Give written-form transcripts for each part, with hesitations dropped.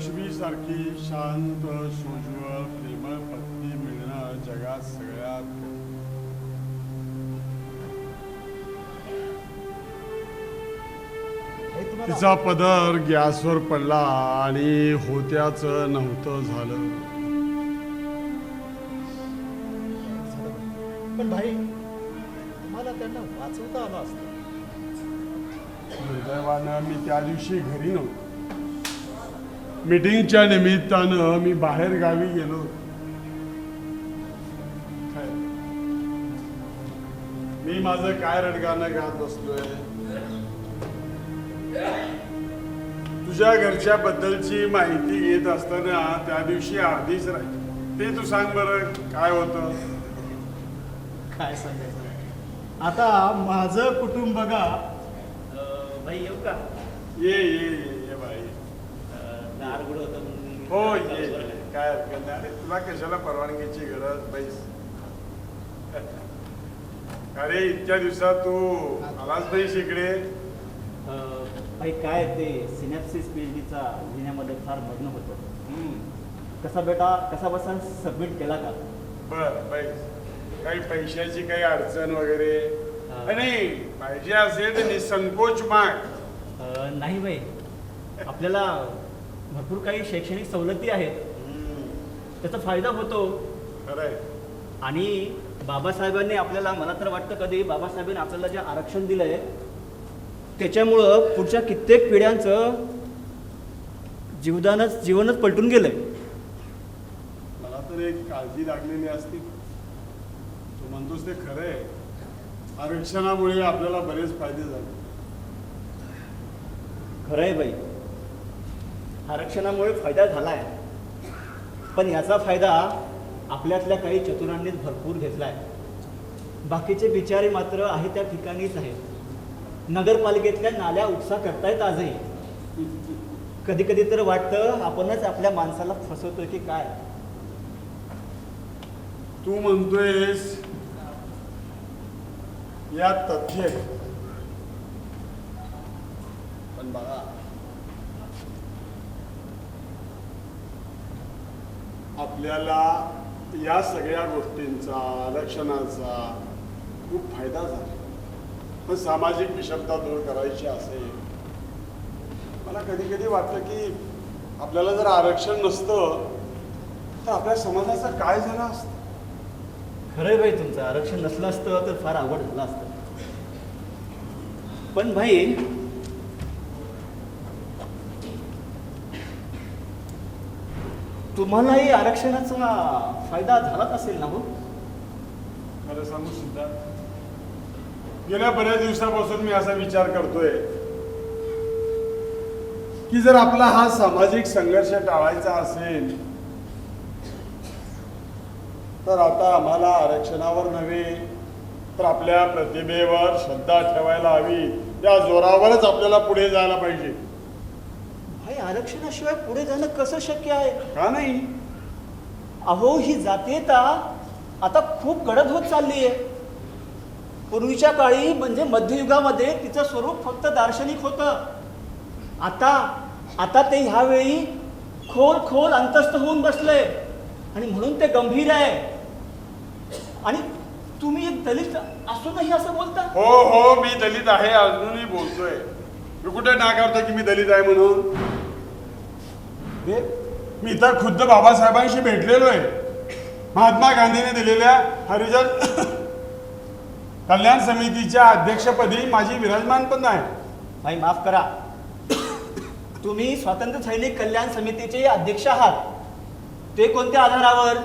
लक्ष्मीसारखी शांत सोज्वळ प्रेमळ पत्नी मिळणं जगात सगळ्यात तिचा पदर गॅसवर पडला आणि होत्याचं नव्हतं झालं. पण भाई तुम्हाला त्यांना वाचवता आलं असतं. दुर्दैवानं मी त्या दिवशी घरी नव्हतो. मीटिंगच्या निमित्तानं मी बाहेर गावी गेलो. मी माझं काय रडगाणं गात बसलोय. तुझ्या घरच्या बद्दलची माहिती घेत असताना त्या दिवशी अर्धीच राहिली. ते तू सांग बरं काय होतं. काय सांगायचं आता माझं कुटुंब बघा. भाई येऊ का? ये ये ये ये बाई. दार उघड होतं म्हणून. हो ये काय हरकत नाही. अरे तुला कशाला परवानगीची गरज बैस. अरे इतक्या दिवसात तू आलाच नाहीस इकडे. भाई काय ते सिनॅप्सिस पीएचडीचा लिहिण्यामध्ये फार मग्न होतो. कसा बसा सबमिट केला का? बर बैस. काही पैशाची काही अडचण वगैरे नाही पाहिजे असेल तर निसंकोच माग. नाही भाई आपल्याला भरपूर काही शैक्षणिक सवलती आहेत. त्याचा फायदा होतो. खरंय. आणि बाबासाहेबांनी आपल्याला मला तर वाटतं कधी बाबासाहेबांनी आपल्याला जे आरक्षण दिलंय त्याच्यामुळं पुढच्या कित्येक पिढ्यांचं जीवनच पलटून गेलंय. मला तर एक काळजी लागलेली असती. तू म्हणतोस ते खरंय. आरक्षणामुळे आपल्याला बरेच फायदे झाले. खरंय बाई आरक्षणामुळे फायदा झालाय. पण याचा फायदा आपल्यातल्या काही चतुरांनीच भरपूर घेतलाय. बाकीचे बिचारे मात्र आहे त्या ठिकाणीच आहेत. नगरपालिकेतल्या नाल्या उपसा करतायत आजही. कधी कधी तर वाटतं आपणच आपल्या माणसाला फसवतोय की काय. तू म्हणतोयस या तथ्य. पण बघा आपल्याला या सगळ्या गोष्टींचा आरक्षणाचा खूप फायदा झाला. पण सामाजिक विषमता दूर करायची असेल मला कधी कधी वाटतं की आपल्याला जर आरक्षण नसतं तर आपल्या समाजाचं काय झालं असतं. खरंय भाई तुमचं आरक्षण नसलं असतं तर फार अवघड झालं असतं. पण भाई तुम्हालाही आरक्षणाचा फायदा झालाच असेल ना हो. खरं सांगू सुद्धा गेल्या बऱ्याच दिवसापासून मी असा विचार करतोय की जर आपला हा सामाजिक संघर्ष टाळायचा असेल तर आता आम्हाला आरक्षणावर नव्हे तर आपल्या प्रतिभेवर श्रद्धा ठेवायला हवी. या जोरावरच आपल्याला पुढे जायला पाहिजे. भाई आरक्षणाशिवाय पुढे जाणं कसं शक्य आहे? का नाही? अहो ही जातीयता आता खूप गडद होत चालली आहे. पूर्वीच्या काळी म्हणजे मध्ययुगामध्ये तिचं स्वरूप फक्त दार्शनिक होतं. आता ते ह्यावेळी खोल अंतस्थ होऊन बसलंय आणि म्हणून ते गंभीर आहे. आणि तुम्ही एक दलित असूनही असं बोलता? हो मी दलित आहे अजूनही बोलतोय. मी कुठे नाकारतो की मी दलित आहे म्हणून. मी तर खुद्द बाबासाहेबांशी भेटलेलो आहे. महात्मा गांधींनी दिलेल्या हरिजन कल्याण समितीच्या अध्यक्षपदी माझी विराजमान पण आहे. भाई माफ करा तुम्ही स्वातंत्र्य सैनिक कल्याण समितीचे अध्यक्ष आहात. ते कोणत्या आधारावर?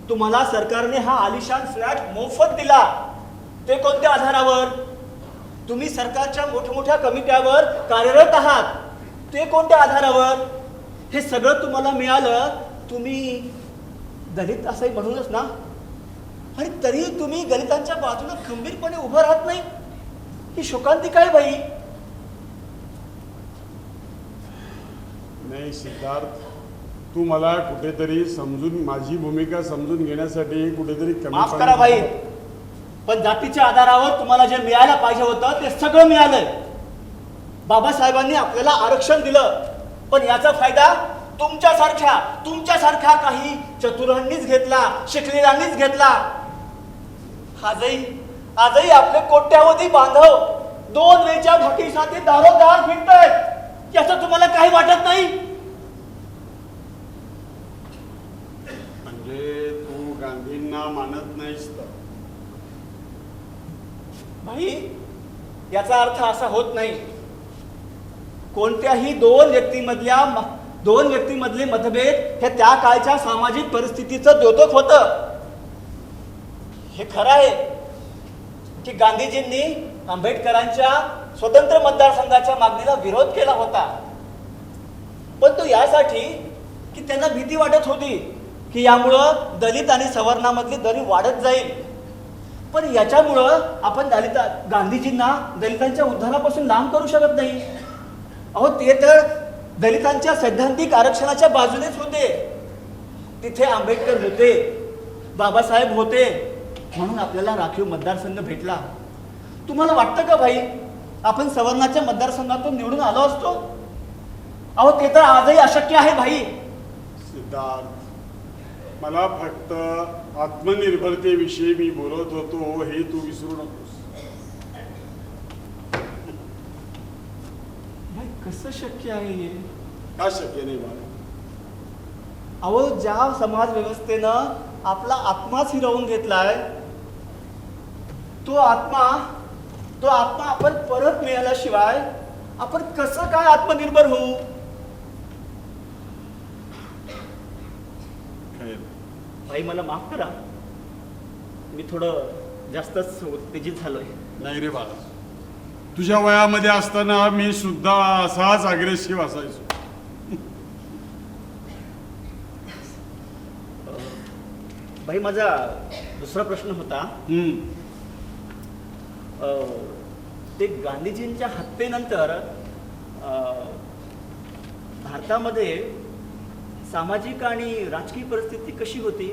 तुम्हाला सरकारने हा आलिशान फ्लॅट मोफत दिला. ते कोणत्या आधारावर? तुम्ही सरकारच्या मोठमोठ्या कमिट्यावर कार्यरत आहात. ते कोणत्या आधारावर? हे सगळं तुम्हाला मिळालं तुम्ही दलित असंही म्हणूनच ना. आणि तरी तुम्ही दलितांच्या बाजूने खंबीरपणे उभं राहत नाही. ही शोकांतिका आहे बाई. नाही सिद्धार्थ, तू मला कुठेतरी समजून माझी भूमिका समजून घेण्यासाठी कुठेतरी माफ करा बाई, पण जातीच्या आधारावर तुम्हाला जे मिळायला पाहिजे होतं ते सगळं मिळालंय. बाबासाहेबांनी आपल्याला आरक्षण दिलं पण याचा फायदा तुमच्यासारख्या काही चतुरांनीच घेतला, शिकलेल्यांनीच घेतला. आजही आपले कोट्यावधी बांधव 2 वेळच्या भाकरीसाठी दारोदार फिरतायत. याचं तुम्हाला काही वाटत नाही? म्हणजे तू गांधींना मानत नाहीस तर? भाई, याचा अर्थ असा होत नाही. कोणत्याही दोन व्यक्तीमधले मतभेद हे त्या काळच्या सामाजिक परिस्थितीचं द्योतक होतं. हे खरं आहे की गांधीजींनी आंबेडकरांच्या स्वतंत्र मतदारसंघाच्या मागणीला विरोध केला होता, पण तो यासाठी की त्यांना भीती वाटत होती की यामुळं दलित आणि सवर्णामधली दरी वाढत जाईल. पण याच्यामुळं आपण गांधीजींना दलितांच्या उद्धारापासून लांब करू शकत नाही. अहो, ते तर दलितांच्या सैद्धांतिक आरक्षणाच्या बाजूनेच होते. तिथे आंबेडकर होते, बाबासाहेब होते, म्हणून आपल्याला राखीव मतदारसंघ भेटला. तुम्हाला वाटतं का भाई आपण सवर्णाच्या मतदारसंघातून निवडून आलो असतो? अहो, ते तर आजही अशक्य आहे भाई. सिद्धार्थ, मला फक्त आत्मनिर्भरतेविषयी मी बोलत होतो हे तू विसरू नकोस. भाई, कसं शक्य आहे हे? का शक्य नाही बाळा? अहो, ज्या समाज व्यवस्थेनं आपला आत्माच हिरावून घेतलाय, तो आत्मा आपण परत मिळाल्याशिवाय आपण कसं काय आत्मनिर्भर होऊ? भाई, मला माफ करा, मी थोडं जास्तच उत्तेजित झालोय. नाही रे बाळा, तुझ्या वयामध्ये असताना मी सुद्धा असाच अग्रेसिव्ह असायचो. भाई, माझा दुसरा प्रश्न होता, ते गांधीजींच्या हत्येनंतर भारतामध्ये सामाजिक आणि राजकीय परिस्थिती कशी होती?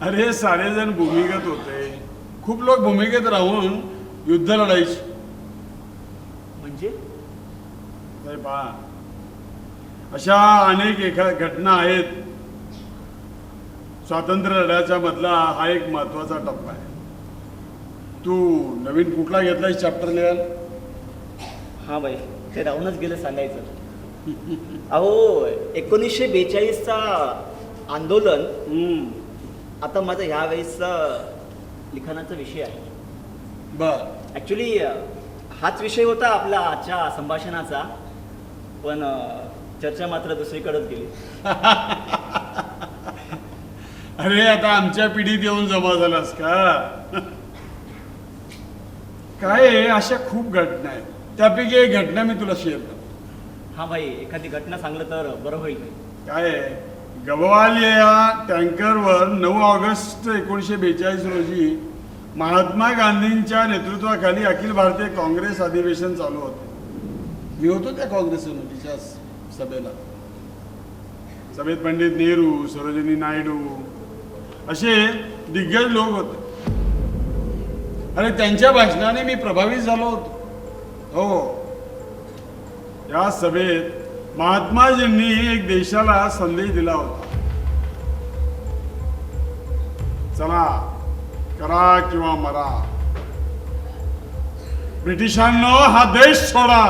अरे, सारेजण भूमिगत होते. खूप लोक भूमिगत राहून युद्ध लढायचे. म्हणजे नाही पहा, अशा अनेक घटना आहेत. स्वातंत्र्य लढ्याच्या मधला हा एक महत्वाचा टप्पा आहे. तू नवीन कुठला घेतलाय चॅप्टर लिहायला? हा भाई, ते राहूनच गेलं सांगायचं. अहो, 1942चा आंदोलन आता माझा ह्या वेळेसचा लिखाणाचा विषय आहे. बर, ऍक्च्युली हाच विषय होता आपला आजच्या संभाषणाचा, पण चर्चा मात्र दुसरीकडेच गेली. अरे, आता आमच्या पिढीत येऊन जमा झालास का? काय आहे, अशा खूप घटना आहेत. त्यापैकी एक घटना मी तुला शेअर करतो. हा भाई, एखादी घटना सांगलं तर बरं होईल. काय आहे, गवालिया या टँकरवर 9 ऑगस्ट 1942 रोजी महात्मा गांधींच्या नेतृत्वाखाली अखिल भारतीय काँग्रेस अधिवेशन चालू होते. मी होतो त्या काँग्रेस समितीच्या सभेला. सभेत पंडित नेहरू, सरोजिनी नायडू असे दिग्गज लोक होते. अरे, त्यांच्या भाषणाने मी प्रभावित झालो होतो. हो, या सभेत महात्माजींनी एक देशाला संदेश दिला होता. चला, करा किंवा मरा, ब्रिटिशांनो हा देश सोडा.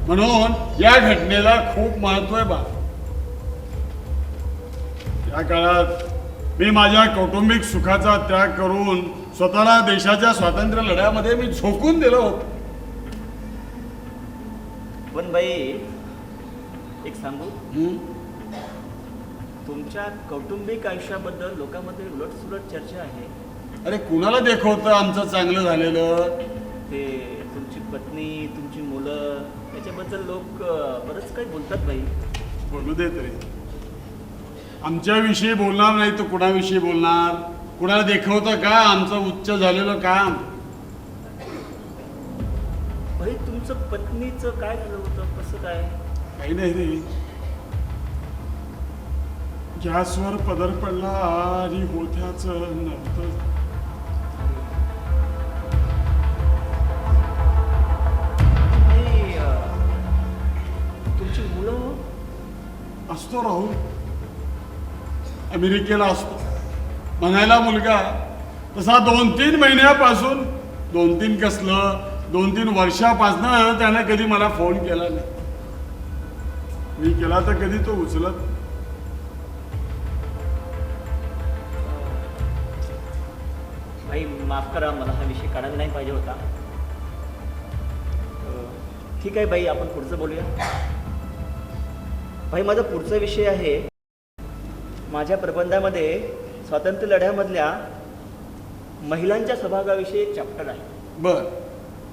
म्हणून या घटनेला खूप महत्व आहे बा. या काळात मी माझ्या कौटुंबिक सुखाचा त्याग करून स्वतःला देशाच्या स्वातंत्र्य लढ्यामध्ये मी झोकून दिलं होतं. पण बाई, एक सांगू, तुमच्या कौटुंबिक आयुष्याबद्दल लोकांमध्ये उलटसुलट चर्चा आहे. अरे, कुणाला देखवतं आमचं चांगलं झालेलं? ते तुमची पत्नी, तुमची मुलं, त्याच्याबद्दल लोक बरंच काही बोलतात बाई. बोलू दे तरी. आमच्याविषयी बोलणार नाही तर कुणाविषयी बोलणार? कुणाला देखवतं का आमचं उच्च झालेलं काम? भाई, तुमचं पत्नीचं काय झालं होतं? कसं काय? काही नाही रे, गॅसवर पदर पडला आणि होत्याचं नव्हतं. तुमची मुलं? असतो राहुल, अमेरिकेला असतो. म्हणायला मुलगा तसा 2-3 महिन्यापासून, 2-3 कसलं 2-3 वर्षापासून त्याने कधी मला फोन केला नाही. मी केला तर कधी तो उचलत. भाई माफ करा, मला हा विषय काढायला नाही पाहिजे होता. ठीक आहे बाई, आपण पुढचं बोलूया. भाई माझा पुढचा विषय आहे, माझ्या प्रबंधामध्ये स्वातंत्र्य लढ्यामधल्या महिलांच्या सहभागाविषयी एक चॅप्टर आहे. बर,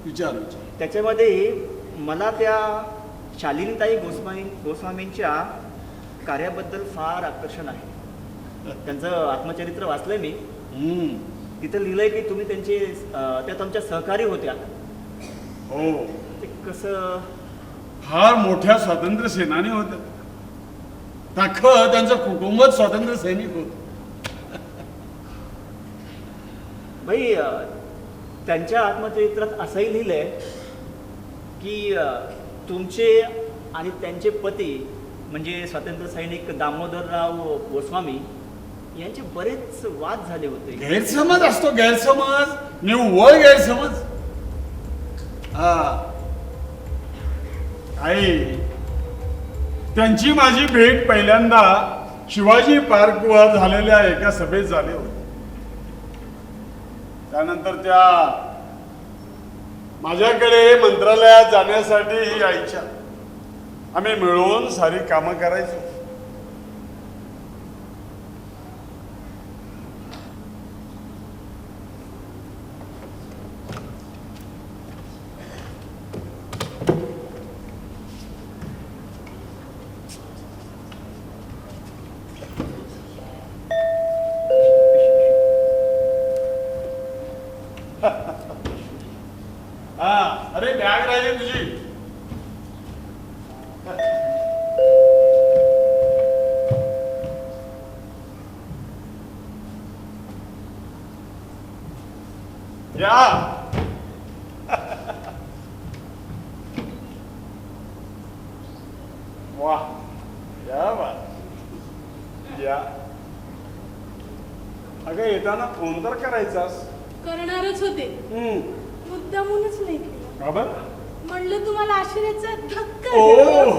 विचार. त्याच्यामध्ये मला त्या शालिनीताई गोस्वामींच्या कार्याबद्दल फार आकर्षण आहे. त्यांचं आत्मचरित्र वाचलंय मी. तिथं लिहिलंय की तुम्ही त्या तुमच्या सहकारी होत्या. हो, ते कसं? फार मोठ्या स्वातंत्र्य सेनानी होत्या. त्यांचं कुटुंबच स्वातंत्र्य सैनिक होत. भाई त्यांच्या आत्मचरित्रात असंही लिहिलंय की तुमचे आणि त्यांचे पती म्हणजे स्वातंत्र्य सैनिक दामोदरराव गोस्वामी यांचे बरेच वाद झाले होते. गैरसमज असतो, गैरसमज, निव्वळ गैरसमज. आई, त्यांची माझी भेट पहिल्यांदा शिवाजी पार्कवर झालेल्या एका सभेत झाली होती. त्यानंतर त्या माझ्याकडे मंत्रालयात जाण्यासाठी यायच्या. आम्ही मिळून सारी कामं करायचो. अरे बॅग राहिली तुझी. या वा, या बात या. अगं येताना फोन तर करायचास. करणारच होते, मुद्दामूनच नाही केलं. का बर? म्हणलं तुम्हाला आश्चर्याचा धक्का ओ द्यावा.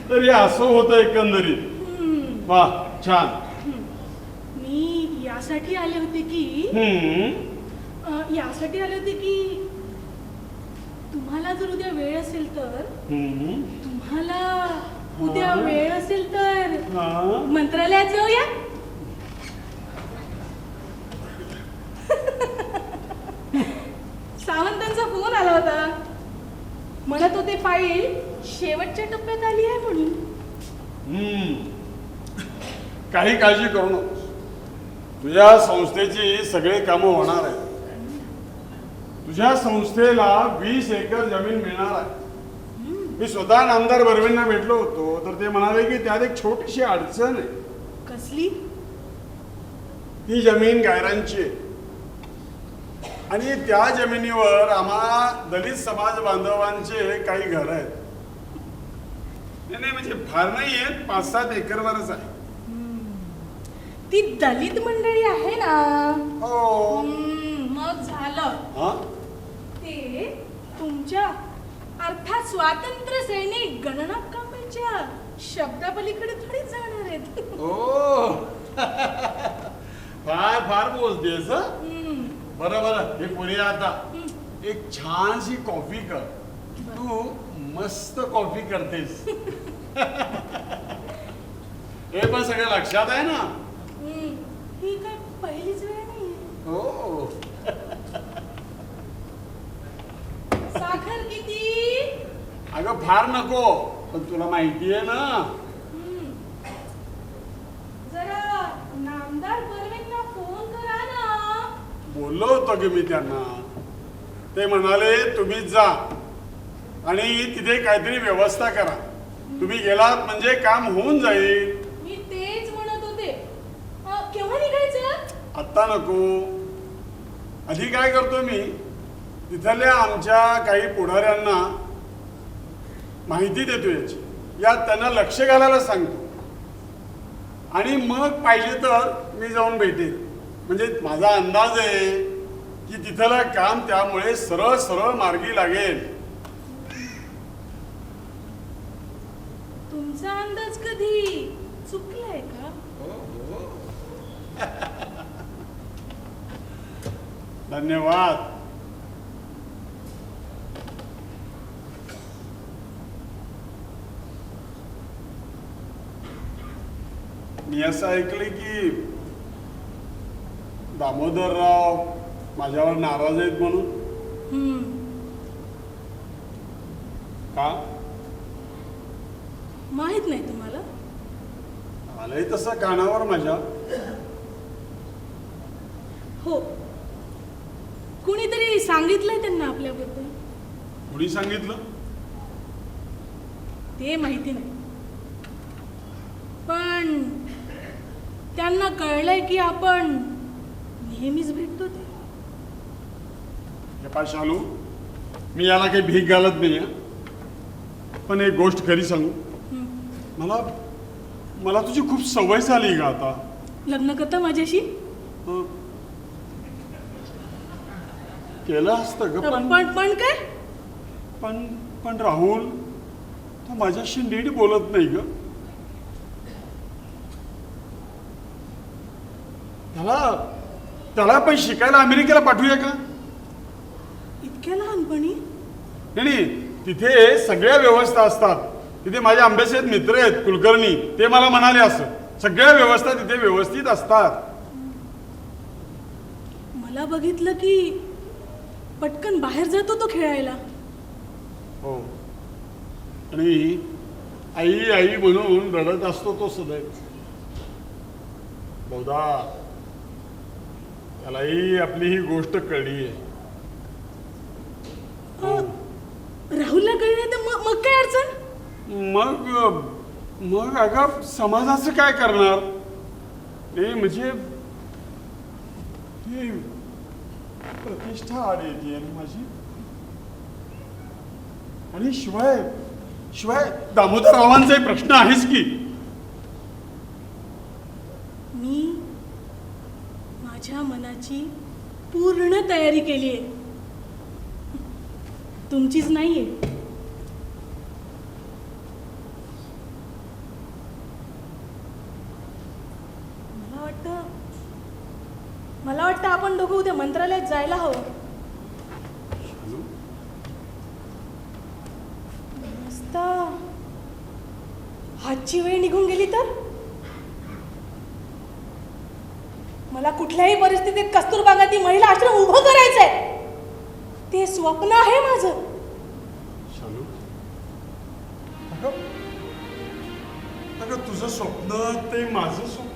तर हे असं होतं एकंदरीत. वा, छान. मी यासाठी आले होते की तुम्हाला जर उद्या वेळ असेल तर मंत्रालयात जाऊया. सावंतांचा फोन आला होता, म्हणत होते फाईल शेवटच्या टप्प्यात आली आहे म्हणून. काही काळजी करू नको. तुझ्या संस्थेची सगळे कामं होणार आहेत. तुझ्या संस्थेला 20 एकर जमीन मिळणार आहे. मी स्वतः नामदार बर्वेंना भेटलो होतो, तर ते म्हणाले की त्यात एक छोटीशी अडचण आहे. कसली? ती जमीन गायरांची आहे आणि त्या जमिनीवर आम्हा दलित समाज बांधवांचे काही घर आहेत. नाही म्हणजे फार नाही आहेत, 5-7 एकरवरच आहे. ती दलित मंडळी आहे ना? हो. मग झालं. ते तुमच्या अर्थात स्वातंत्र्य सैनिक गणना कामाच्या शब्दापलीकडे थोडीच जाणार आहेत. ओ फार फार बोलतेस. बरं बरं, हे पुढे आता एक छानशी कॉफी कर. तू मस्त कॉफी करतेस. हे पण सगळं लक्षात आहे ना? ही काय पहिलीच वेळ नाही. हो. साखर किती? अगं फार नको, पण तुला माहिती आहे ना. जरा नामदार बर्वेंना फोन करा ना. बोललो होतो की मी त्यांना. ते म्हणाले तुम्हीच जा आणि तिथे काहीतरी व्यवस्था करा. तुम्ही गेलात म्हणजे काम होऊन जाईल. मी तेच म्हणत होते. केव्हा निघायचं? आत्ता नको. आधी काय करतो मी, तिथल्या आमच्या काही पुढाऱ्यांना माहिती देतो याची, यात त्यांना लक्ष घालायला सांगतो आणि मग पाहिजे तर मी जाऊन भेटेन. म्हणजे माझा अंदाज आहे की तिथलं काम त्यामुळे सरळ सरळ मार्गी लागेल. तुमचा अंदाज कधी चुकलाय का? धन्यवाद. मी असं ऐकलंय की दामोदरराव माझ्यावर नाराज आहेत म्हणून. हम्म. का? माहित नाही तुम्हाला? आलंय तसं कानावर माझ्या. हो, कुणीतरी सांगितलंय त्यांना आपल्याबद्दल. कुणी सांगितलं? ते माहिती नाही, पण त्यांना कळलंय की आपण नेहमीच भेटतो ते. हे पहा शालू, मी याला काही भीक घालत नाही हं. पण एक गोष्ट खरी सांगू, हम्म. मला मला तुझी खूप सवय झाली का आता. लग्न करता माझ्याशी? हं. केलं असतं ग, पण पण काय? पण पण राहुल, तू माझ्याशी नीट बोलत नाही ग. त्याला पण शिकायला अमेरिकेला पाठवूया का? इतक्या लहानपणी? नाही, तिथे सगळ्या व्यवस्था असतात. तिथे माझे आंबेसेत मित्र आहेत कुलकर्णी, ते मला म्हणाले असं सगळ्या व्यवस्था तिथे व्यवस्थित असतात. मला बघितलं की पटकन बाहेर जातो तो खेळायला. हो, आणि आई आई म्हणून रडत असतो तो सदैव. बहुधा त्यालाही आपली ही गोष्ट कळली आहे. राहुलला कळलं तर मग काय अडचण? मग अगं समाजाचं काय करणार? ते म्हणजे ती प्रतिष्ठा आली येते माझी. आणि शिवाय दामोदररावांचाही प्रश्न आहेच की. मी माझ्या मनाची पूर्ण तयारी केली आहे, तुमचीच नाहीये. मला वाटतं आपण दोघं उद्या मंत्रालयात जायला हवं. मस्त. हातची वेळ निघून गेली तर? मला कुठल्याही परिस्थितीत कस्तुरबा गांधी महिला आश्रम उभं करायचंय. ते स्वप्न आहे माझं. शालू, अगं तुझं स्वप्न ते माझं स्वप्न.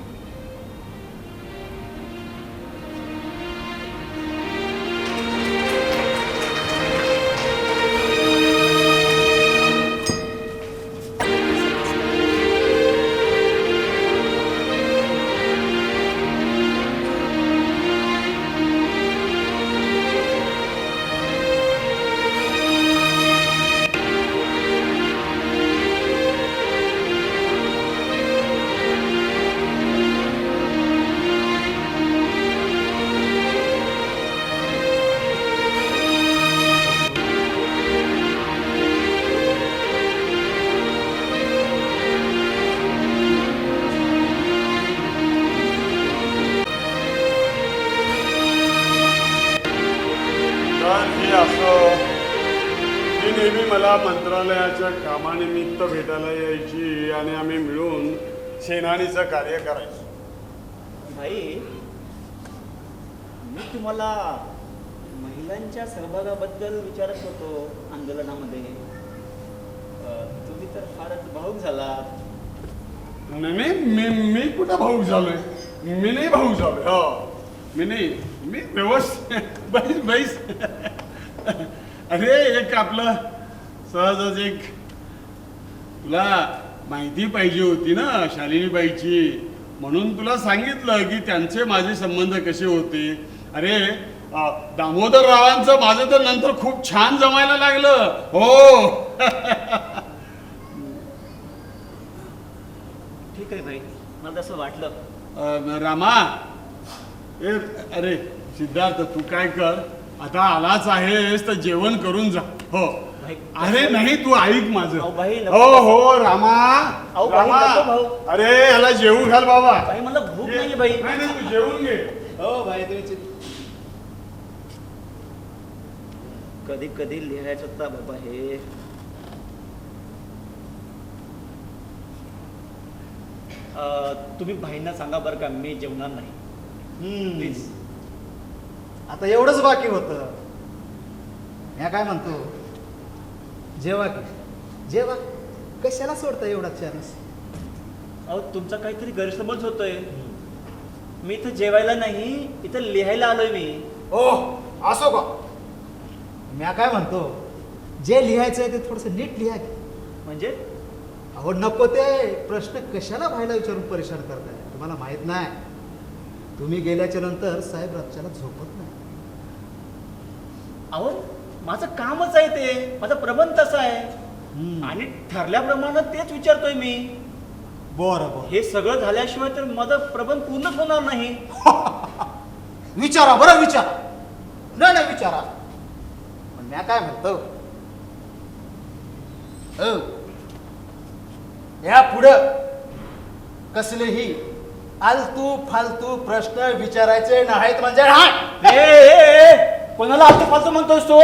ती नेहमी मला मंत्रालयाच्या कामानिमित्त भेटायला यायची आणि आम्ही मिळून सेनानीचं कार्य करायचो. भाई, मी तुम्हाला महिलांच्या सहभागाबद्दल विचारत होतो आंदोलनामध्ये. तुम्ही तर फारच भावुक झालात. नाही, मी कुठं भाऊक झालोय? मी नाही भाऊक झालोय. हो, मी व्यवस्थित बैस. अरे एक आपलं सहजच एक तुला माहिती पाहिजे होती ना शालिनीबाईची, म्हणून तुला सांगितलं की त्यांचे माझे संबंध कसे होते. अरे दामोदररावांचं माझं तर नंतर खूप छान जमायला लागलं. हो. ठीक आहे भाई, मला तसं वाटलं. रामा, अरे सिद्धार्थ, तू काय कर, आता आलाच आहेस तर जेवण करून जा. हो. भाई, अरे नाही, तू ऐक माझं. अहो, भाई, नको. हो हो रामा, अहो, भाई, रामा. नको, भाऊ. अरे याला जेवू घाल बाबा. भाई मला भूक ये. नाहीये भाई. नाही नाही, तू जेवून घे. हो भाई तुम्ही कधी कधी लिहायचं होता बाबा हे. तुम्ही भाईंना सांगा बरं का, मी जेवणार नाही प्लीज. आता एवढंच बाकी होतं. मी काय म्हणतो, जेवा की जेवा, कशाला सोडता एवढा चान्स. अहो तुमचा काहीतरी गैरसमज होतोय. मी इथं जेवायला नाही, इथं लिहायला आलोय मी. ओ असो का. मी काय म्हणतो, जे लिहायचंय ते थोडस नीट लिहा की. म्हणजे अहो नको ते प्रश्न कशाला भाईला विचारून परेशान करताय. तुम्हाला माहित नाही, तुम्ही गेल्याच्या नंतर साहेब रातच्याला झोपत नाही. अहो माझं कामच आहे ते, माझा प्रबंध तसा आहे आणि ठरल्याप्रमाणे तेच विचारतोय मी. बरं बरं, हे सगळं झाल्याशिवाय तर माझा प्रबंध पूर्णच होणार नाही. विचारा बरं विचारा. नाही नाही विचारा. पण मी काय म्हणतो, या पुढं कसलेही आलतू फालतू प्रश्न विचारायचे नाहीत म्हणजे नाही. कोणाला आलतू फालतू म्हणतोस तू?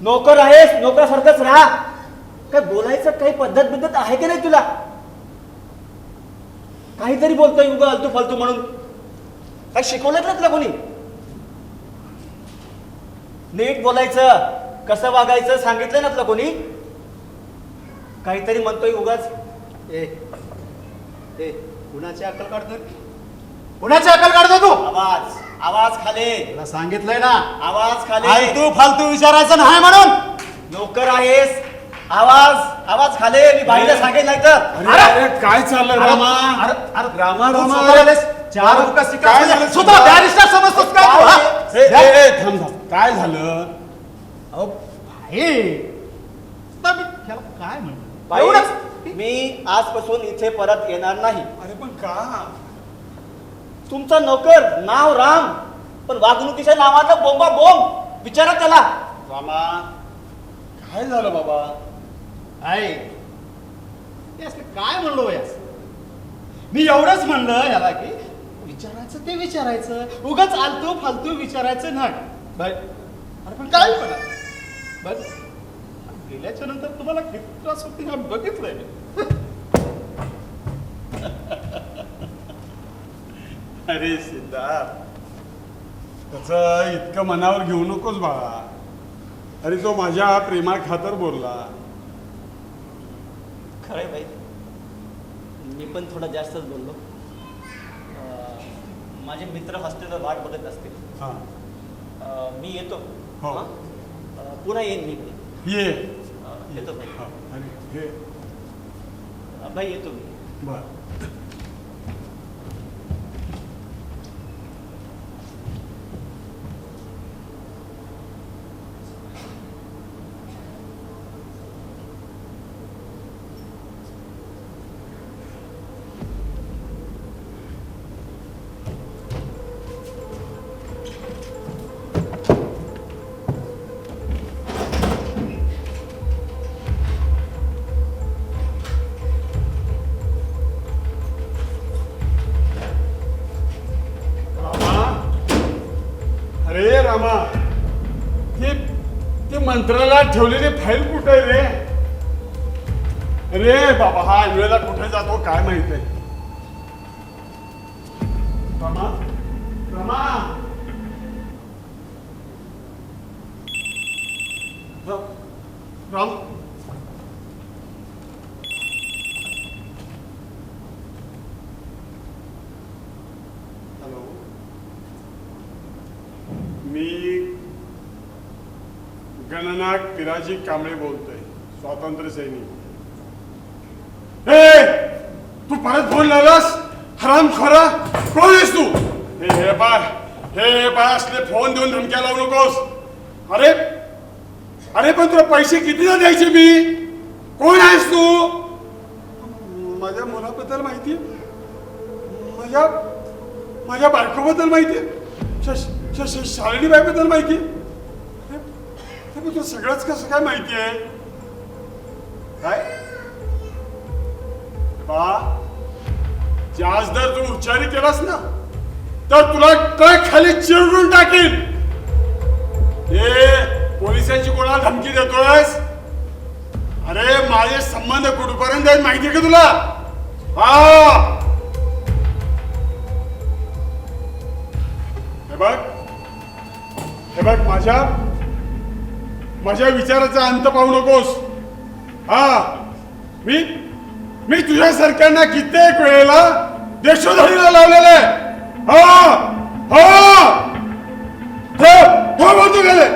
नोकर आहेस, नोकरासारखंच राहा. काय बोलायचं काही पद्धत बिद्धत आहे की नाही तुला? काहीतरी बोलतोय उगा आलतू फालतू म्हणून. काय शिकवलं ना तुला कोणी? नीट बोलायचं, कसं वागायचं सांगितलं ना तुला कोणी? काहीतरी म्हणतोय उगाच. ए कुणाची अक्कल काढतो, कुणाची अक्कल काढतो तू? आवाज आवाज खाले, तुला सांगितलंय ना, आवाज खाले. फालतू फालतू विचारायचं नाही म्हणून. नोकर आहेस, आवाज आवाज खाले. मी बाईला सांगेन नाही तर. अरे अरे काय चाललं रामा? रामा रामा, चार काय उगाच झालं? शिकायचं. स्वतः बॅरिस्टर समजतोस काय तू, हा? थांब थांब, काय झालं? अहो भाई, आता मी ह्याला काय म्हणतो बाई, एवढंच. मी आजपासून इथे परत येणार नाही. अरे पण का? तुमचा नोकर नाव राम, पण वागणुकीच्या नावाचा बोंबा बोंब. विचारा त्याला. रामा, काय झालं बाबा? आहे हे असं काय म्हणलो यास? मी एवढंच म्हणलं याला की विचारायचं ते विचारायचं, उगाच आलतू फालतू विचारायचं नाही. बाय अरे पण काय म्हणा बस, गेल्याच्या नंतर तुम्हाला किती त्रास होते हे बघितलंय मी. अरे सिद्धार्थ, त्याचं इतकं मनावर घेऊ नकोस बाळा. अरे तो माझ्या प्रेमा खातर बोलला. खरंय बाई, मी पण थोडा जास्तच बोललो. माझे मित्र हॉस्टेलवर वाट बघत असतील. हा मी येतो. हो. हा? पुन्हा येईन मी. ये. येतो भाई. हा, अरे हे भाई येतो मी. बर. अरे रामा, ते मंत्रालयात ठेवलेली फाईल कुठे आहे रे? अरे बाबा, हा अन्वेला कुठे जातो काय माहित आहे. रामा, रामा, राम. हॅलो, मी गणनायक पिराजी कांबळे बोलतोय, स्वातंत्र्य सैनिक. हे तू परत फोन लावलास? हराम खरा, कोण आहेस तू? हे पाय असले फोन देऊन धमक्या लावू नकोस. अरे अरे पण तुला पैसे कितीला द्यायचे मी? कोण आहेस तू? माझ्या मुलाबद्दल माहिती माहिती माझ्या माझ्या बायकोबद्दल माहिती शालिनी बाईबद्दल माहिती तुला सगळंच कसं काय माहिती आहे काय बा आज जर तू उच्चारी केलास ना तर तुला काय खाली चिरडून टाकीन पोलिसांची कोणाला धमकी देतोयस अरे माझे संबंध कुठपर्यंत आहेत माहिती का तुला हा हे बघ माझ्या विचाराचा अंत पाहू नकोस हा मी तुझ्या सरकारनं कित्येक वेळेला देशोधडीला लावलेलं आहे हो बोलतो गेले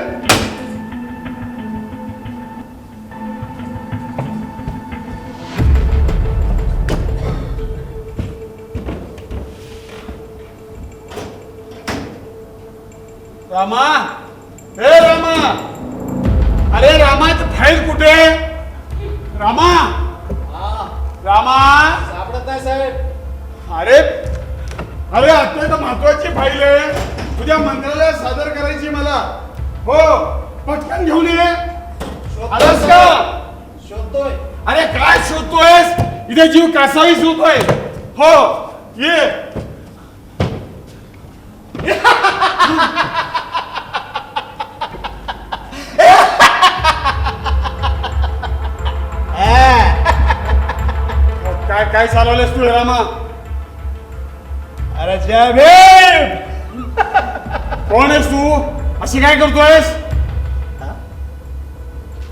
रामा हे रामा अरे रामाचं फाईल कुठे रामा रामा सापडत नाही साहेब अरे अरे अत्यंत महत्वाची फाईल आहे तुझ्या मंत्र्याला सादर करायची मला हो पटकन घेऊन ये आलास का शोधतोय अरे काय शोधतोयस इथे जीव कासावी शोधतोय हो ये काय काय चालवलंस तू रामा अरे जय भीम कोण आहेस तू अशी काय करतोयस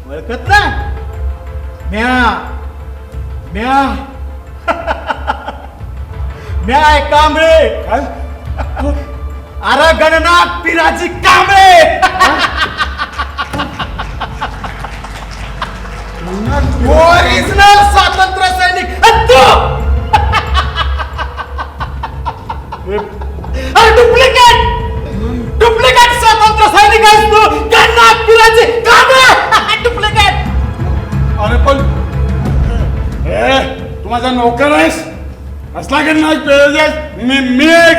ओळखत ना म्या आहे कांबळे काय अरे गणनाथ पिराजी कांबळे ओरिजिनल स्वातंत्र्य सैनिक तू डुप्लिकेट स्वातंत्र्य सैनिक आहेस तू गणनाथ पिराजी कांबळे डुप्लिकेट अरे पण तू माझा नोकर आहेस असला गणनाथ पिराजी मी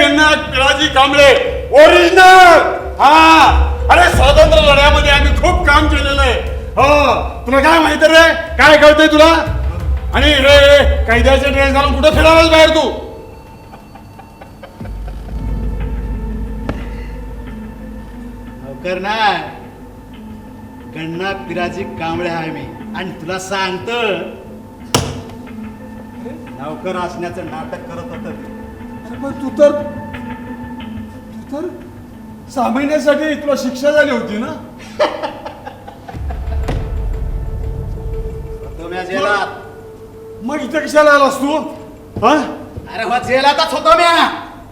गणनाथ पिराजी कांबळे ओरिजिनल हा अरे स्वातंत्र्य लढ्यामध्ये आम्ही खूप काम केलेलं आहे हो तुला काय माहित रे काय कळतंय तुला आणि रे कैद्याचे ड्रेस घालून कुठं फिरायलाच बाहेर तू नोकर नाही गणनाथ पिराजी कांबळे आहे मी आणि तुला सांगतो नोकर असण्याचं नाटक करत होत अरे पण तू तर 6 महिन्यासाठी तुला शिक्षा झाली होती ना तुम्ही जेलात मग इथे कशाला आलास तू हा अरे हो जेलातच होतो मी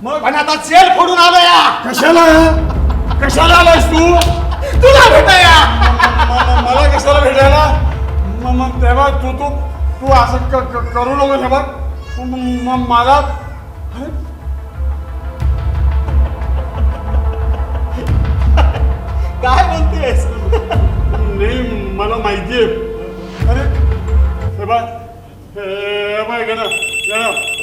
मग पण आता जेल फोडून आलो या कशाला आलास तू तुला भेटाया मला कशाला भेटायला मग तेव्हा तू असं करू नको हे बघ मला काय बोलतेस नाही मला माहिती आहे अरे हे बघ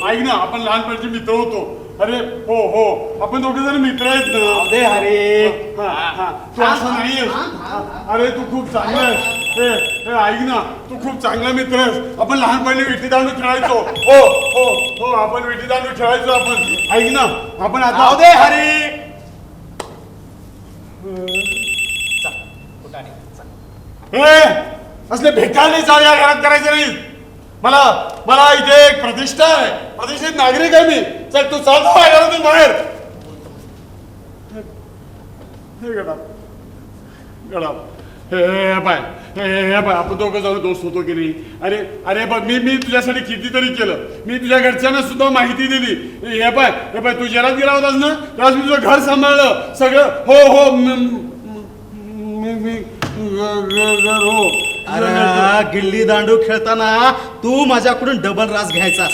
ऐक ना आपण लहानपणचे मित्र होतो अरे हो हो आपण दोघे जण मित्र आहेत ना दे हरे तू असं नाहीयेस अरे तू खूप चांगला आहेस ऐक ना तू खूप चांगला मित्र आहेस आपण लहानपणी विटी दांडू खेळायचो हो हो हो आपण विटी दांडू खेळायचो आपण ऐक ना आपण आता दे हरे असले भेटायला चाल या घरात करायचे नाही मला इथे एक प्रतिष्ठा आहे प्रतिष्ठित नागरिक आहे मी चल तू चालतो घरातून बाहेर हे बाय आपण दोघं जाऊन दोस्त होतो की नाही अरे अरे बघ मी तुझ्यासाठी कितीतरी केलं मी तुझ्या घरच्यांना सुद्धा माहिती दिली हे बाय तू जेलात गेला होतास ना त्यावेळेस मी तुझं घर सांभाळलं सगळं हो हो मी हो अरे गिल्ली दांडू खेळताना तू माझ्याकडून डबल रास घ्यायचास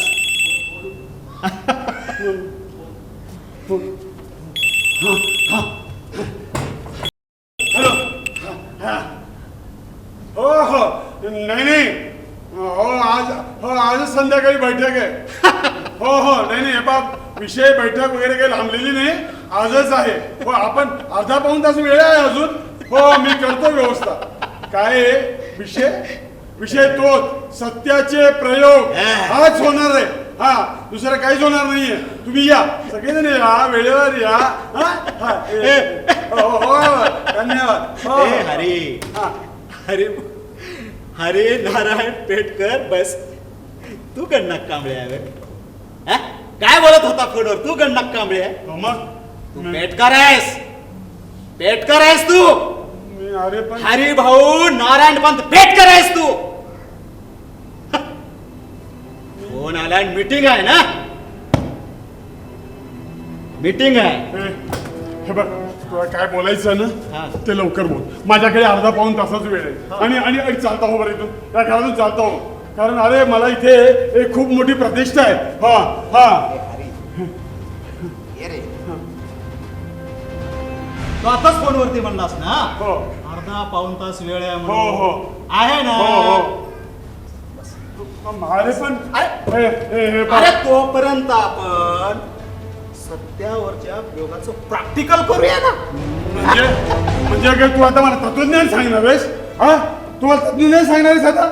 हॅलो हो हो नाही हो आज संध्याकाळी बैठक आहे हो हो नाही नाही हे बाप विषय बैठक वगैरे काही लांबलेली नाही आजच आहे हो आपण अर्धा पाऊण तास वेळ आहे अजून हो मी करतो व्यवस्था काय आहे विषय तोच सत्याचे प्रयोग हाच होणार आहे हा दुसरं काहीच होणार नाहीये तुम्ही या सगळेजण या वेळेवर या हा हा हो हो धन्यवाद हो हरी हा हरी हरी नारायण पेटकर बस तू गण्णाक कांबळे आहे बे. काय बोलत होता फोनवर तू गण्णाक कांबळे आहे हो, मग तू पेटकर आहेस तू मी अरे पण हरी भाऊ नारायण पंत पेटकर आहेस तू फोन आला मीटिंग आहे ना मीटिंग आहे हे बघ तुला काय बोलायचं हा. ना ते लवकर बोल माझ्याकडे अर्धा पाऊण तासाच वेळ आहे आणि चालता हो बरं इथून या घरातून चालता हो कारण अरे मला इथे एक खूप मोठी प्रतिष्ठा आहे हा हा तू आताच फोनवरती म्हणलास ना हो अर्धा पाऊण तास वेळ आहे हो म्हणून. हो आहे ना हो हो अरे पण हे बघ. अरे तोपर्यंत आपण सत्यावरच्या प्रयोगाचं प्रॅक्टिकल करूया ना म्हणजे काय तू आता मला तत्वज्ञान सांगणार आहेस हा तू मला तत्वज्ञान सांगणार आहेस आता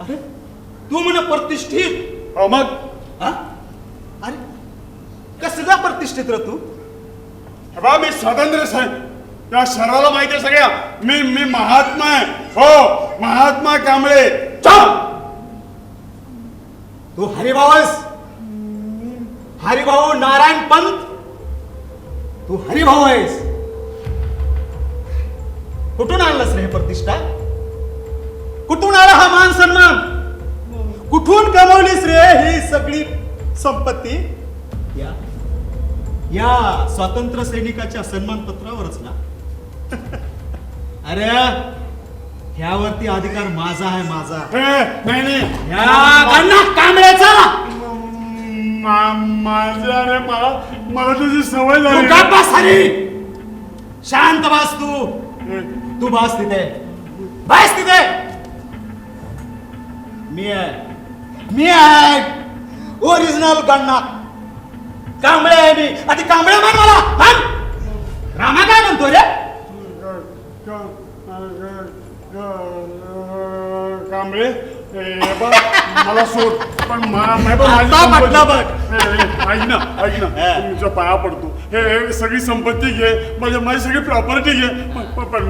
अरे तू म्हण प्रतिष्ठित हो मग हा? अरे कसला प्रतिष्ठित रे तू हे बघ, मी स्वातंत्र्य त्या शहराला माहिती आहे सगळ्या मी महात्मा आहे हो महात्मा कांबळे तू हरिभाऊ आहेस हरिभाऊ नारायण पंत तू हरिभाऊ आहेस कुठून आणलंस रे हे प्रतिष्ठा कुठून आला हा मान सन्मान कुठून कमवलीस रे ही सगळी संपत्ती या स्वातंत्र्य सैनिकाच्या सन्मान पत्रावरच ना अरे ह्यावरती अधिकार माझा आहे माझा नाही या गण्णा कांबळेचा माझ्या अरे मला तुझी सवय तू झाली गप्प बस हरी शांत बस तू बस तिथे मी आहे ओरिजिनल गण्णा कांबळे आहे मी आधी कांबळे मान मला मान. रामा काय म्हणतो रे कांबळे हे बघ, मला सोड पण आता म्हटलं बघ. ऐक ना तुमच्या पाया पडतो हे सगळी संपत्ती घे माझी सगळी प्रॉपर्टी घे पण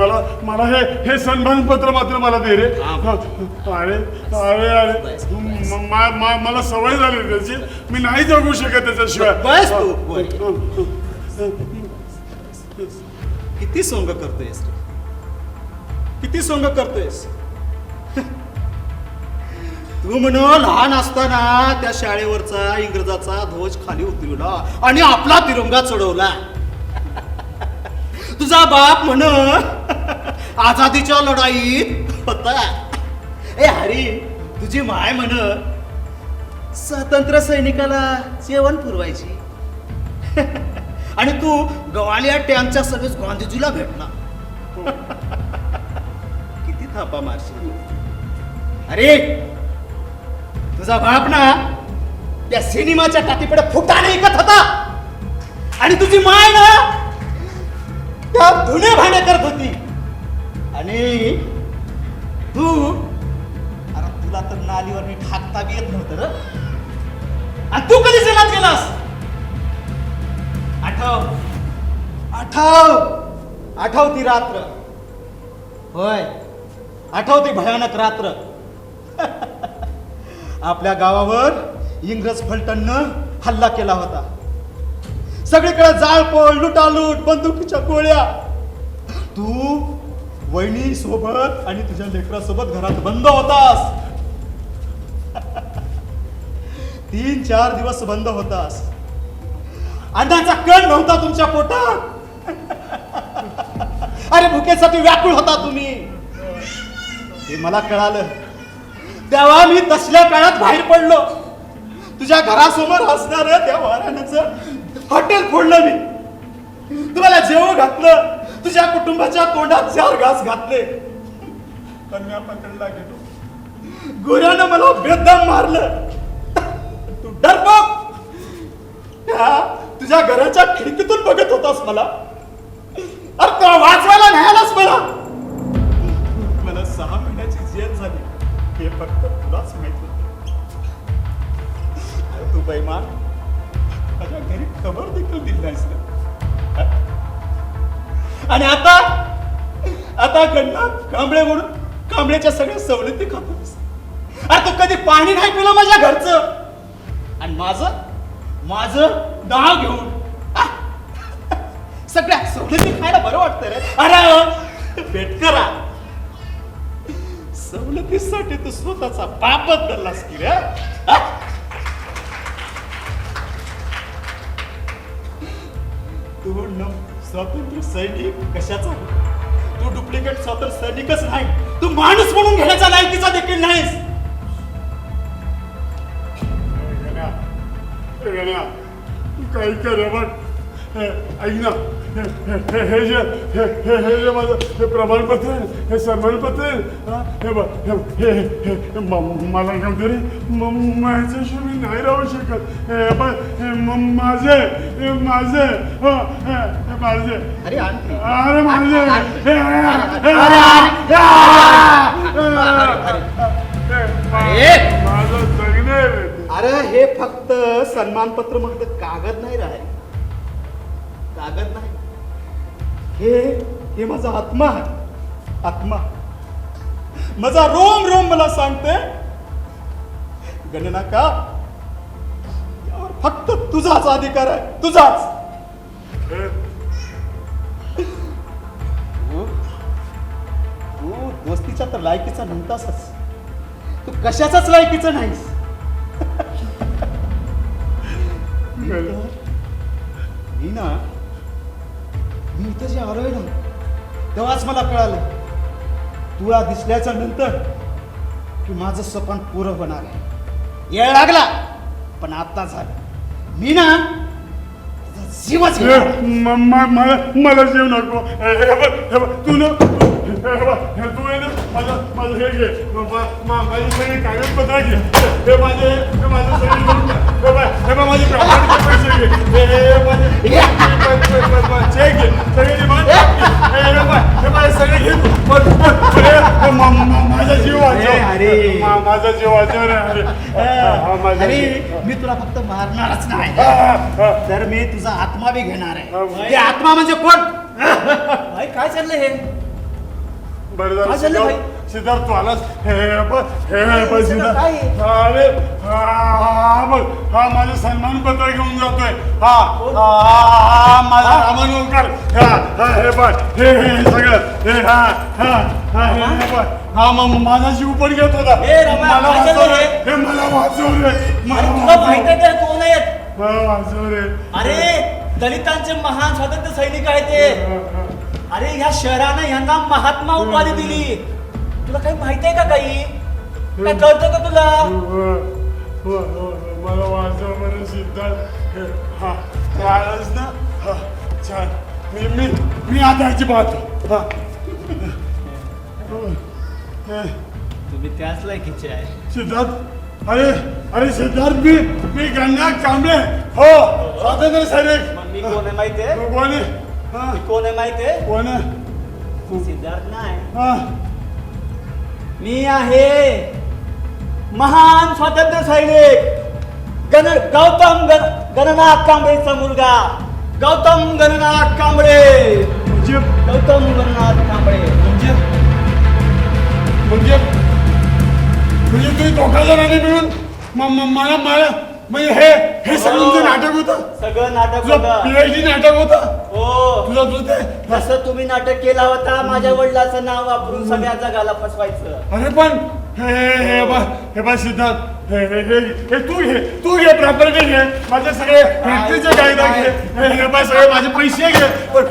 मला हे सन्मान पत्र मात्र मला दे रे अरे अरे अरे मला सवय झाली त्याची मी नाही जगू शकत त्याच्याशिवाय बस तू किती सोंग करतोयस किती सोंग करतोयस तू म्हण लहान असताना त्या शाळेवरचा इंग्रजाचा ध्वज खाली उतरवला आणि आपला तिरंगा चढवला तुझा बाप म्हण आझादीच्या लढाईत होता ए हरी तुझी माय म्हण स्वातंत्र्य सैनिकाला जेवण पुरवायची आणि तू गवालिया टँकच्या सभेत गांधीजीला भेटला किती थापा मारशील अरे तुझा बाप ना त्या सिनेमाच्या टाकीकडे फुटाने ऐकत होता आणि तुझी माय ना त्या धुणे भांडे करत होती आणि तू अरे तुला तर नालीवर नीट हाकता बी येत नव्हतं र आणि तू कधी जेलात गेलास आठव ती रात्र होय आठव ती भयानक रात्र आपल्या गावावर इंग्रज फलटणनं हल्ला केला होता सगळीकडे जाळपोळ लुटालूट बंदुकीच्या गोळ्या तू वहिनी सोबत आणि तुझ्या लेकरासोबत घरात बंद होतास 3-4 दिवस बंद होतास अन्नाचा कण नव्हता तुमच्या पोटात अरे भुकेसाठी व्याकुळ होता तुम्ही हे मला कळालं तेव्हा मी तसल्या काळात बाहेर पडलो तुझ्या घरासमोर असणार त्या वाराण्याचं हॉटेल फोडलं मी तुम्हाला जेवण घातलं तुझ्या कुटुंबाच्या तोंडात 4 घास घातले कन्या पकडला गेलो गोऱ्यानं मला बेदम मारलं तुझ्या घराच्या खिडकीतून बघत होतास मला. अरे तुला वाचवायला न्यायलाच मला 6 महिन्याची जेल झाली हे फक्त तुलाच माहित होत. तू बैमान माझ्या घरी खबर देखील दिली नाहीस ना. आणि आता गण्णा कांबळे म्हणून कांबळेच्या सगळ्या सवलती खातोस. अरे तू कधी पाणी नाही पिलं माझ्या घरचं आणि माझं नाव घेऊन सगळ्या सवलती खायला बरं वाटतं रे. अरे बेटकरा सवलतीसाठी तू स्वतःचा बाप बदललास की रे. तू स्वातंत्र्य सैनिक कशाचा? तू डुप्लिकेट स्वातंत्र्य सैनिकच नाही, तू माणूस म्हणून घेण्याचा लायकीचा देखील नाहीस. काही कर बघ, ऐक ना, हे जे माझं हे प्रमाणपत्र आहे, हे सन्मानपत्र आहे, हे बघ, हे मला घेऊन दे रे. माझ्याशिवाय मी नाही राहू शकत. हे बघ, माझे अरे आणखी अरे माझे माझं जगणे. अरे हे फक्त सन्मानपत्र मग कागद नाही राहील, कागद नाही. हे माझा आत्मा आहे. आत्मा माझा रोम मला सांगते गणना का यावर फक्त तुझाच अधिकार आहे, तुझाच. तू दोस्तीच्या तर लायकीचा नव्हतासच, तू कशाचाच लायकीचा नाहीस. मी इथं जे आलोय ना तेव्हाच मला कळालं तुला दिसल्याच्या नंतर की माझं स्वप्न पुरं होणार आहे. येळ लागला पण आता झालं. मी ना जीवच मला जीव नको. तू ना तू आहे ना माझं हे घे, माझे सगळे कागदपत्र घे. हे माझे सगळे माझे पैसे घे, चेक घे, सगळे हे माझे सगळे घे. माझा जीव वाचव, माझा जीव वाचव रे. अरे मी तुला फक्त मारणारच नाही तर मी तुझा आत्मा बी घेणार आहे. ते आत्मा म्हणजे कोण? काय चाललंय हे? बरं काय झालं झालं भाई? सिद्धार्थ तू आलास. हे सिद्धार्थ, काय? अरे बघ, हा माझं सन्मानपत्र घेऊन जातोय. माझा रामानोकर. हे बघ, हे सगळं हे बघ, माझा जीव पण घेत होता. मला वाचव रे, हे मला वाचव रे, तुला माहित आहे का कोण आहेत? वाचव रे. अरे दलितांचे महान स्वातंत्र्य सैनिक आहेत ते. अरे ह्या शहरानं यांना महात्मा उपाधी दिली. तुला काही माहित आहे का काही? काय कळतं का तुला? मला वाचव बरं सिद्धार्थ. आलास ना, छान. मी आता याची पाहतो. तुम्ही त्याच लायकीचे आहे. सिद्धार्थ, अरे सिद्धार्थ, मी गण्णा कांबळे, हो, स्वातंत्र्य सैनिक. मग मी कोण आहे माहितीये? कोण आहे? मी कोण आहे माहितीये? कोण आहे? मी सिद्धार्थ नाही, मी आहे महान स्वातंत्र्य सैनिक गौतम गणनाथ कांबळेचा मुलगा गौतम गणनाथ कांबळे. गौतम गणनाथ कांबळे म्हणजे तुम्ही दोघा जणांनी मिळून मला म्हणजे हे सगळं नाटक होतं. सगळं नाटक तुझं होतं. PhD नाटक होतं. हो, तुझं तसं तुम्ही नाटक केला होता. माझ्या वडिलाचं नाव वापरून सगळ्या जगाला फसवायचं. अरे पण हे बा सिद्धार्थ, हे तू घे प्रॉपर्टी घे, माझे सगळे फॅक्टरीचे कायदा घे, हे बा सगळे माझे पैसे घे, पण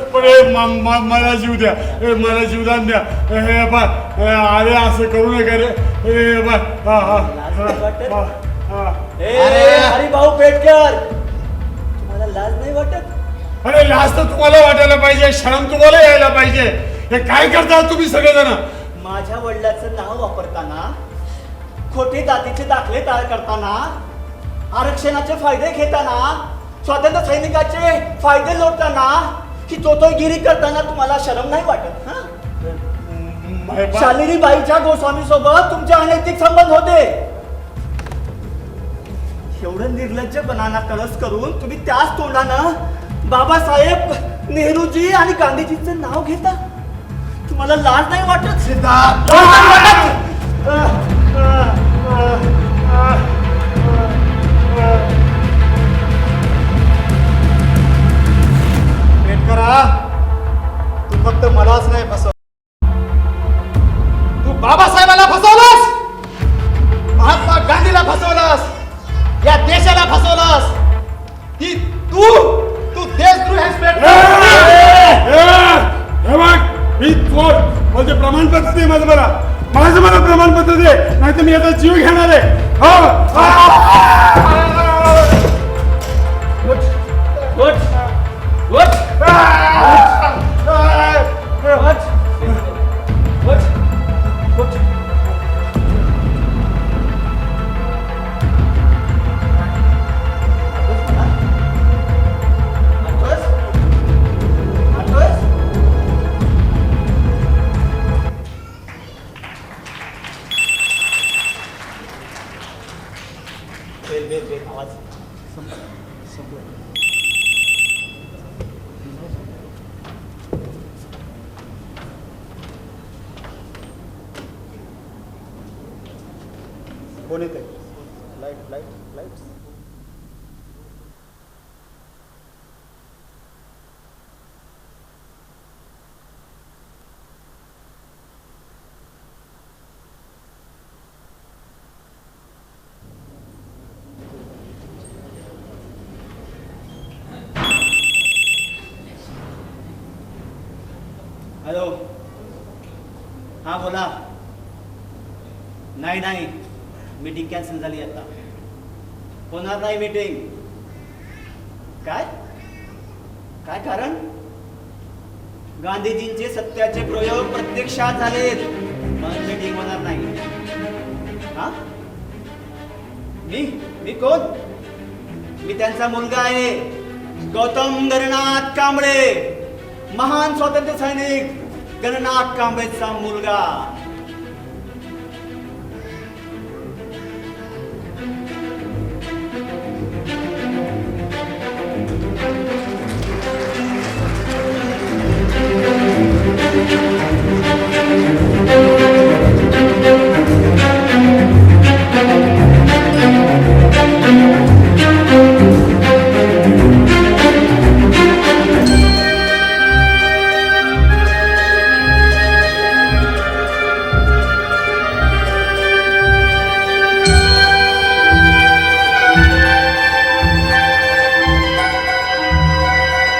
मला जीव द्या, मला जीवदान द्या. हे बा अरे असं करू नका रे. हे बा हरिभाऊ पेटकर, तुम्हाला लाज नाही वाटत? अरे लाज तर तुम्हाला वाटायला पाहिजे, शरम तुम्हाला यायला पाहिजे. हे काय करता तुम्ही सगळेजण? माझ्या वडिलाचं नाव वापरताना, खोटे जातीचे दाखले तयार करताना, आरक्षणाचे फायदे घेताना स्वातंत्र्य सैनिकाचे फायदे लोटताना ही चोचोगिरी करताना तुम्हाला शरम नाही वाटत हा? महिबा, शालिनी बाईच्या गोस्वामी सोबत तुमचे अनैतिक संबंध होते. एवढं निर्लज्जपणाला कळस करून तुम्ही त्याच तोंडानं बाबासाहेब नेहरूजी आणि गांधीजींचं नाव घेता. तुम्हाला लाज नाही वाटत? सिद्धार्थ, लाज नाही वाटत? पेटकरा, तू फक्त मलाच नाही फसव, तू बाबासाहेबाला फसवलास, महात्मा गांधीला फसवलास, या देशाला फसवलास. ही तू देशद्रोही आहेस पेटकर. हे बघ, ही चोर म्हणजे प्रमाणपत्र दे माझं मला प्रमाणपत्र दे, नाही तर मी याचा जीव घेणार आहे. उठ, उठ, उठ. उठ, उठ. आठवस? आठवस? बेल आवाज संपला. कोण येते? लाईट. हॅलो, हा बोला. नाही, मीटिंग कॅन्सल झाली आता. होणार नाही मीटिंग. काय कारण? गांधीजींचे सत्याचे प्रयोग प्रत्यक्षात झालेत, म्हणून मीटिंग होणार नाही. हा? मी कोण? मी त्यांचा मुलगा आहे, गौतम गणनाथ कांबळे, महान स्वातंत्र्य सैनिक गणनाथ कांबळेचा मुलगा.